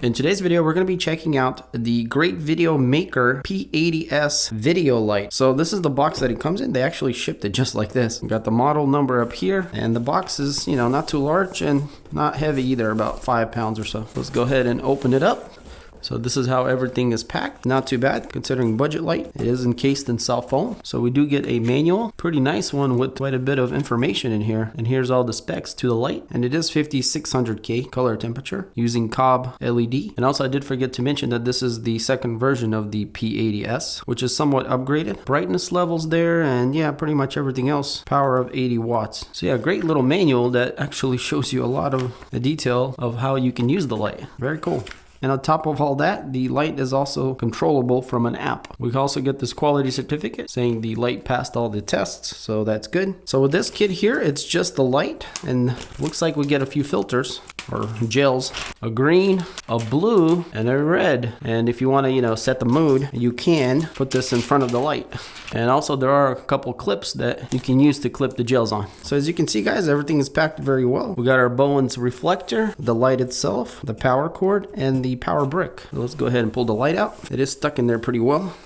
In today's video, we're going to be checking out the Great Video Maker P80S video light. So this is the box that it comes in. They actually shipped it just like this. We got the model number up here, and the box is, not too large and not heavy either, about 5 pounds or so. Let's go ahead and open it up. So this is how everything is packed. Not too bad considering budget light. It is encased in cell foam. So we do get a manual, pretty nice one with quite a bit of information in here. And here's all the specs to the light. And it is 5600K color temperature using Cobb LED. And also I did forget to mention that this is the second version of the P80S, which is somewhat upgraded. Brightness levels there, and yeah, pretty much everything else. Power of 80 watts. So yeah, great little manual that actually shows you a lot of the detail of how you can use the light. Very cool. And on top of all that, the light is also controllable from an app. We also get this quality certificate saying the light passed all the tests, so that's good. So with this kit here, it's just the light, and looks like we get a few filters or gels, a green, a blue, and a red. And if you want to, set the mood, you can put this in front of the light. And also there are a couple clips that you can use to clip the gels on. So as you can see, guys, everything is packed very well. We got our Bowen's reflector, the light itself, the power cord, and the power brick. So let's go ahead and pull the light out. It is stuck in there pretty well.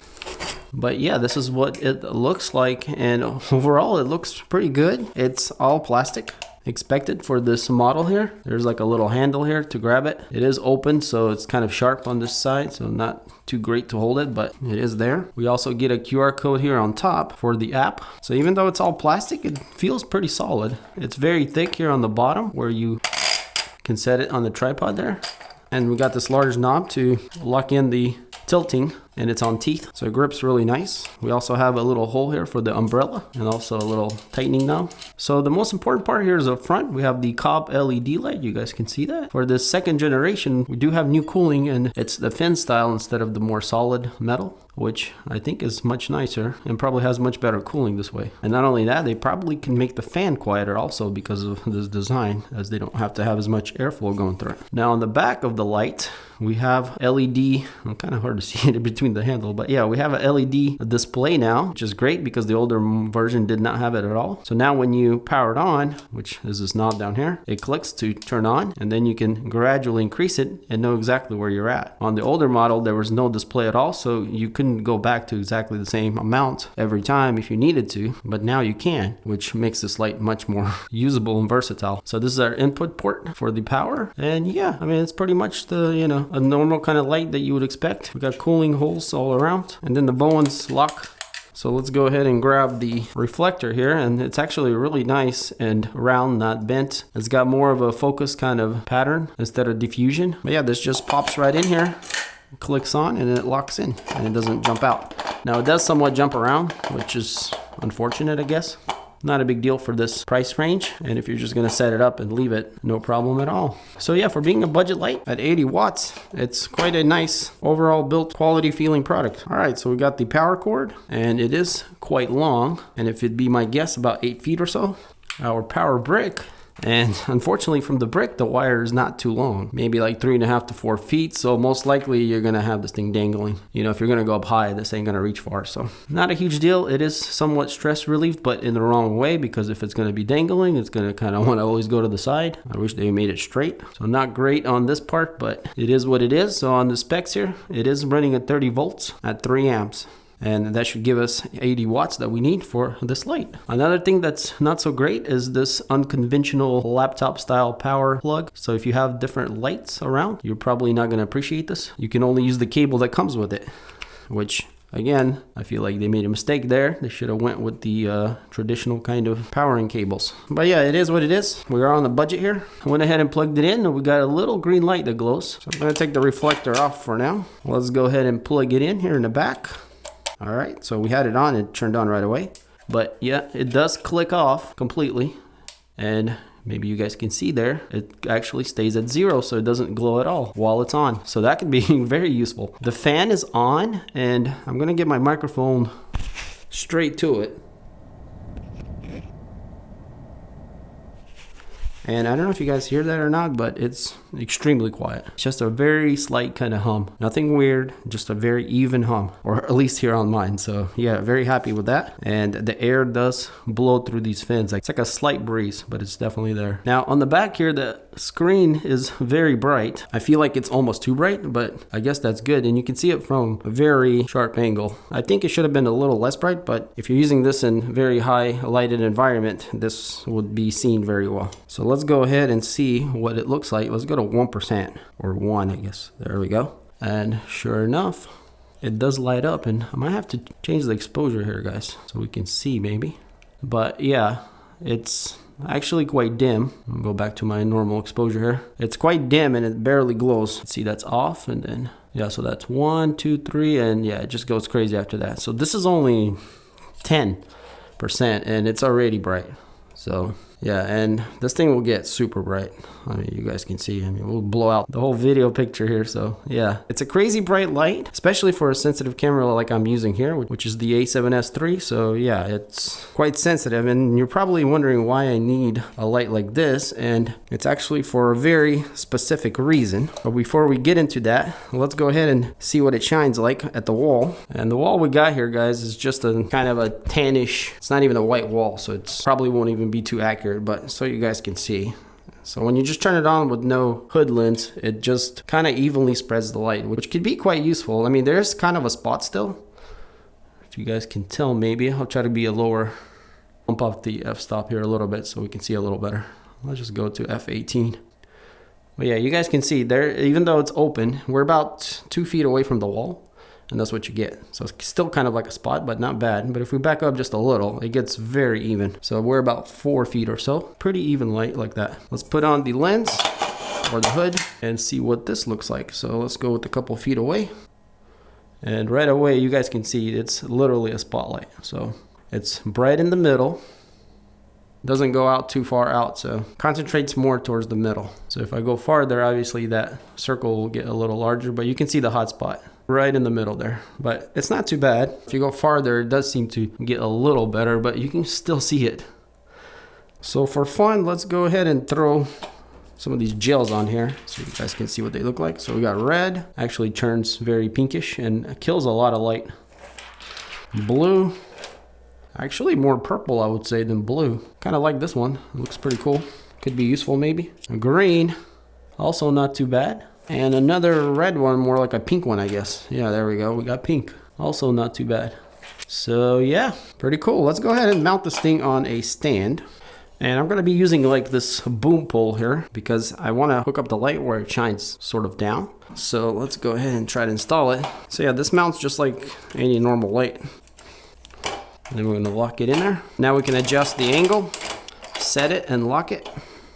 But yeah, this is what it looks like, and overall it looks pretty good. It's all plastic. Expected for this model here. There's like a little handle here to grab it. It is open, so it's kind of sharp on this side, so not too great to hold it, but it is there. We also get a QR code here on top for the app. So even though it's all plastic, it feels pretty solid. It's very thick here on the bottom where you can set it on the tripod there. And we got this large knob to lock in the tilting, and it's on teeth, so it grips really nice. We also have a little hole here for the umbrella and also a little tightening knob. So the most important part here is up front. We have the Cobb LED light. You guys can see that. For this second generation, we do have new cooling, and it's the fin style instead of the more solid metal, which I think is much nicer and probably has much better cooling this way. And not only that, they probably can make the fan quieter also because of this design, as they don't have to have as much airflow going through it. Now on the back of the light, we have LED. Kind of hard to see it between the handle, but yeah, we have a LED display now, which is great because the older version did not have it at all. So now when you power it on, which is this knob down here, it clicks to turn on, and then you can gradually increase it and know exactly where you're at. On the older model, there was no display at all, so you couldn't go back to exactly the same amount every time if you needed to, but now you can, which makes this light much more usable and versatile. So this is our input port for the power, and yeah, I mean, it's pretty much the, a normal kind of light that you would expect. We got cooling holes all around, and then the Bowen's lock. So let's go ahead and grab the reflector here, and it's actually really nice and round, not bent. It's got more of a focus kind of pattern instead of diffusion. But yeah, this just pops right in here, clicks on, and then it locks in, and it doesn't jump out. Now it does somewhat jump around, which is unfortunate, I guess. Not a big deal for this price range, and if you're just going to set it up and leave it, no problem at all. So yeah, for being a budget light at 80 watts, it's quite a nice overall built quality feeling product. All right, so we got the power cord, and it is quite long, and if it'd be my guess, about 8 feet or so. Our power brick, and unfortunately from the brick, the wire is not too long, maybe like 3.5 to 4 feet. So most likely you're gonna have this thing dangling. If you're gonna go up high, this ain't gonna reach far. So not a huge deal. It is somewhat stress relieved, but in the wrong way, because if it's gonna be dangling, it's gonna kind of want to always go to the side. I wish they made it straight. So not great on this part, but it is what it is. So on the specs here, it is running at 30 volts at 3 amps. And that should give us 80 watts that we need for this light. Another thing that's not so great is this unconventional laptop style power plug. So if you have different lights around, you're probably not going to appreciate this. You can only use the cable that comes with it, which again, I feel like they made a mistake there. They should have went with the traditional kind of powering cables. But yeah, it is what it is. We are on a budget here. I went ahead and plugged it in, and we got a little green light that glows. So I'm going to take the reflector off for now. Let's go ahead and plug it in here in the back. All right, so we had it on, it turned on right away. But yeah, it does click off completely. And maybe you guys can see there, it actually stays at 0, so it doesn't glow at all while it's on. So that can be very useful. The fan is on, and I'm gonna get my microphone straight to it. And I don't know if you guys hear that or not, but it's extremely quiet. It's just a very slight kind of hum. Nothing weird, just a very even hum, or at least here on mine. So yeah, very happy with that. And the air does blow through these fins. It's like a slight breeze, but it's definitely there. Now on the back here, the screen is very bright. I feel like it's almost too bright, but I guess that's good. And you can see it from a very sharp angle. I think it should have been a little less bright, but if you're using this in very high lighted environment, this would be seen very well. So let's go ahead and see what it looks like. Let's go to 1% or 1, I guess. There we go. And sure enough, it does light up, and I might have to change the exposure here, guys, so we can see maybe. But yeah, it's actually quite dim. I'll go back to my normal exposure here. It's quite dim and it barely glows. See, that's off, and then yeah, so that's 1, 2, 3, and yeah, it just goes crazy after that. So this is only 10%, and it's already bright. So yeah, and this thing will get super bright. I mean, you guys can see, I mean, we'll blow out the whole video picture here. So yeah, it's a crazy bright light, especially for a sensitive camera like I'm using here, which is the A7S-III. So yeah, it's quite sensitive, and you're probably wondering why I need a light like this, and it's actually for a very specific reason. But before we get into that, let's go ahead and see what it shines like at the wall. And the wall we got here, guys, is just a kind of a tannish, it's not even a white wall, so it's probably won't even be too accurate, but so you guys can see. So when you just turn it on with no hood lens, it just kind of evenly spreads the light, which could be quite useful. I mean, there's kind of a spot still. If you guys can tell, maybe I'll try to be a lower, bump up the f-stop here a little bit so we can see a little better. Let's just go to f18. But yeah, you guys can see there, even though it's open, we're about 2 feet away from the wall. And that's what you get. So it's still kind of like a spot, but not bad. But if we back up just a little, it gets very even. So we're about 4 feet or so. Pretty even light like that. Let's put on the lens or the hood and see what this looks like. So let's go with a couple feet away. And right away, you guys can see it's literally a spotlight. So it's bright in the middle. Doesn't go out too far out, so concentrates more towards the middle. So if I go farther, obviously that circle will get a little larger, but you can see the hot spot right in the middle there. But it's not too bad. If you go farther, it does seem to get a little better, but you can still see it. So for fun, let's go ahead and throw some of these gels on here so you guys can see what they look like. So we got red, actually turns very pinkish and kills a lot of light. Blue, actually more purple, I would say, than blue. Kind of like this one. It looks pretty cool. Could be useful maybe. Green, also not too bad. And another red one, more like a pink one, I guess. Yeah, there we go. We got pink. Also not too bad. So yeah, pretty cool. Let's go ahead and mount this thing on a stand. And I'm going to be using like this boom pole here because I want to hook up the light where it shines sort of down. So let's go ahead and try to install it. So yeah, this mounts just like any normal light. And then we're going to lock it in there. Now we can adjust the angle, set it, and lock it.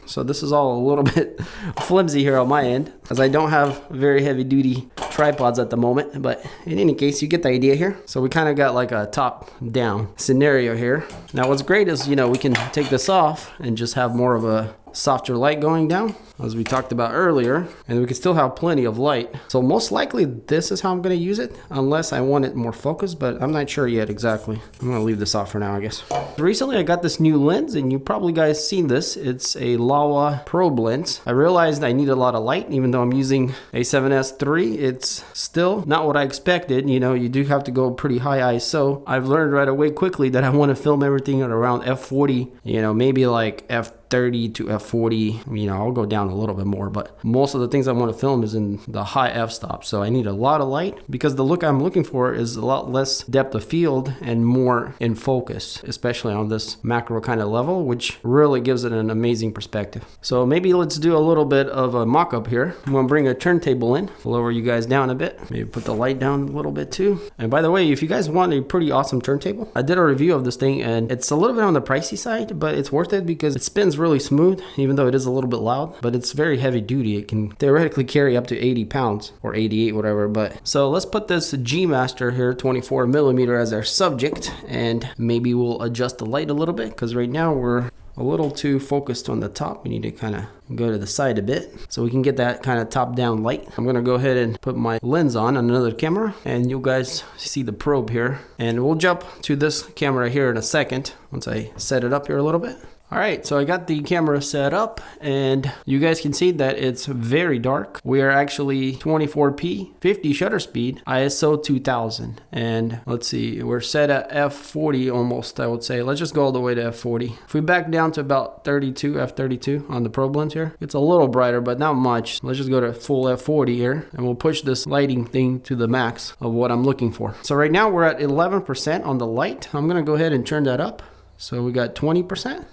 So this is all a little bit flimsy here on my end, as I don't have very heavy duty tripods at the moment, but in any case, you get the idea here. So we kind of got like a top down scenario here. Now what's great is, you know, we can take this off and just have more of a softer light going down, as we talked about earlier, and we can still have plenty of light. So most likely this is how I'm going to use it, unless I want it more focused, but I'm not sure yet exactly. I'm going to leave this off for now, I guess. Recently I got this new lens, and you probably guys seen this. It's a Laowa probe lens. I realized I need a lot of light, even though I'm using a A7S-III. It's still not what I expected. You know, you do have to go pretty high ISO. I've learned right away quickly that I want to film everything at around f40, you know, maybe like f30 to f40. You know, I'll go down a little bit more, but most of the things I want to film is in the high f-stop. So I need a lot of light because the look I'm looking for is a lot less depth of field and more in focus, especially on this macro kind of level, which really gives it an amazing perspective. So maybe let's do a little bit of a mock-up here. I'm going to bring a turntable in, lower you guys down a bit, maybe put the light down a little bit too. And by the way, if you guys want a pretty awesome turntable, I did a review of this thing and it's a little bit on the pricey side, but it's worth it because it spins really smooth, even though it is a little bit loud, but it's very heavy duty. It can theoretically carry up to 80 pounds or 88, whatever. But so let's put this G Master here, 24 millimeter, as our subject, and maybe we'll adjust the light a little bit because right now we're a little too focused on the top. We need to kind of go to the side a bit so we can get that kind of top down light. I'm going to go ahead and put my lens on another camera and you guys see the probe here, and we'll jump to this camera here in a second once I set it up here a little bit. All right, so I got the camera set up and you guys can see that it's very dark. We are actually 24p, 50 shutter speed, ISO 2000. And let's see, we're set at f40 almost, I would say. Let's just go all the way to f40. If we back down to about 32, f32 on the probe lens here, it's a little brighter, but not much. Let's just go to full f40 here and we'll push this lighting thing to the max of what I'm looking for. So right now we're at 11% on the light. I'm gonna go ahead and turn that up. So we got 20%.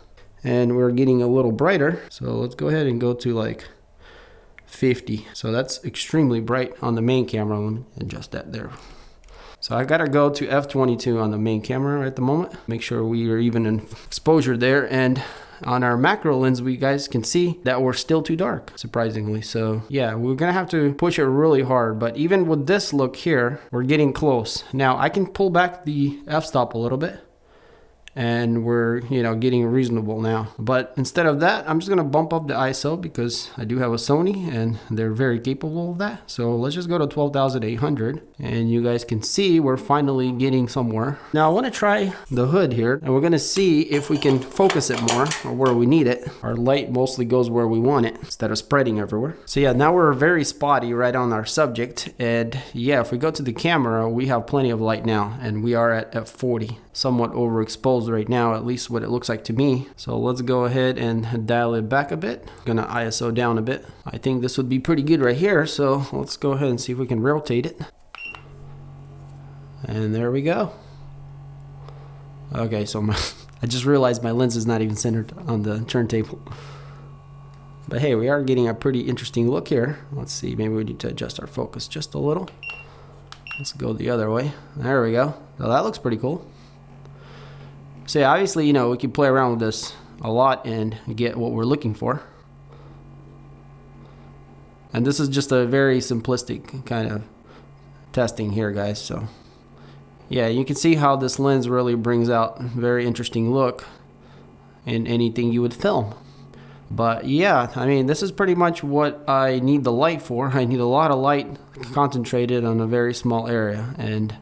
And we're getting a little brighter, so let's go ahead and go to like 50. So that's extremely bright on the main camera. Let me adjust that there. So I gotta go to f22 on the main camera at the moment. Make sure we are even in exposure there. And on our macro lens, we guys can see that we're still too dark, surprisingly. So yeah, we're gonna have to push it really hard. But even with this look here, we're getting close. Now I can pull back the f-stop a little bit. And we're, you know, getting reasonable now. But instead of that, I'm just gonna bump up the ISO because I do have a Sony and they're very capable of that. So let's just go to 12,800 and you guys can see we're finally getting somewhere. Now I wanna try the hood here and we're gonna see if we can focus it more or where we need it. Our light mostly goes where we want it instead of spreading everywhere. So yeah, now we're very spotty right on our subject. And yeah, if we go to the camera, we have plenty of light now and we are at f40. Somewhat overexposed right now, at least what it looks like to me. So let's go ahead and dial it back a bit. Gonna ISO down a bit. I think this would be pretty good right here. So let's go ahead and see if we can rotate it. And there we go. Okay, so I just realized my lens is not even centered on the turntable. But hey, we are getting a pretty interesting look here. Let's see, maybe we need to adjust our focus just a little. Let's go the other way. There we go. So that looks pretty cool. So yeah, obviously, you know, we can play around with this a lot and get what we're looking for. And this is just a very simplistic kind of testing here, guys. So yeah, you can see how this lens really brings out a very interesting look in anything you would film. But yeah, I mean, this is pretty much what I need the light for. I need a lot of light concentrated on a very small area, and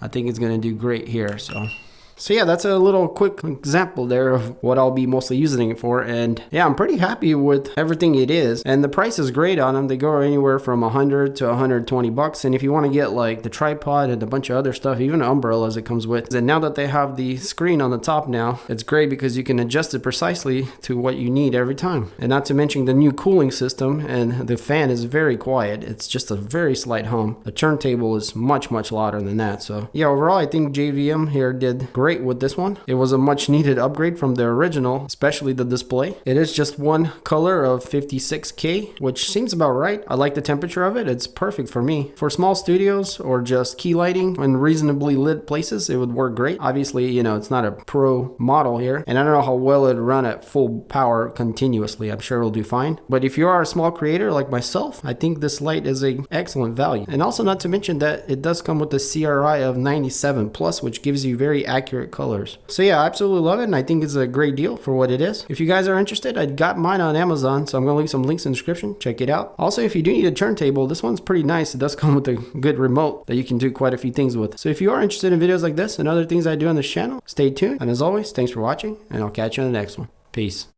I think it's gonna do great here. So yeah, that's a little quick example there of what I'll be mostly using it for. And yeah, I'm pretty happy with everything it is. And the price is great on them. They go anywhere from 100 to 120 bucks. And if you want to get like the tripod and a bunch of other stuff, even umbrellas it comes with. And now that they have the screen on the top now, it's great because you can adjust it precisely to what you need every time. And not to mention the new cooling system, and the fan is very quiet. It's just a very slight hum. The turntable is much, much louder than that. So yeah, overall, I think GVM here did great with this one. It was a much needed upgrade from the original, especially the display. It is just one color of 56K, which seems about right. I like the temperature of it. It's perfect for me. For small studios or just key lighting in reasonably lit places, it would work great. Obviously, you know, it's not a pro model here, and I don't know how well it'd run at full power continuously. I'm sure it'll do fine. But if you are a small creator like myself, I think this light is an excellent value. And also not to mention that it does come with the CRI of 97 plus, which gives you very accurate colors. So yeah, I absolutely love it, and I think it's a great deal for what it is. If you guys are interested, I got mine on Amazon, so I'm going to leave some links in the description. Check it out. Also, if you do need a turntable, this one's pretty nice. It does come with a good remote that you can do quite a few things with. So if you are interested in videos like this and other things I do on this channel, stay tuned. And as always, thanks for watching, and I'll catch you on the next one. Peace.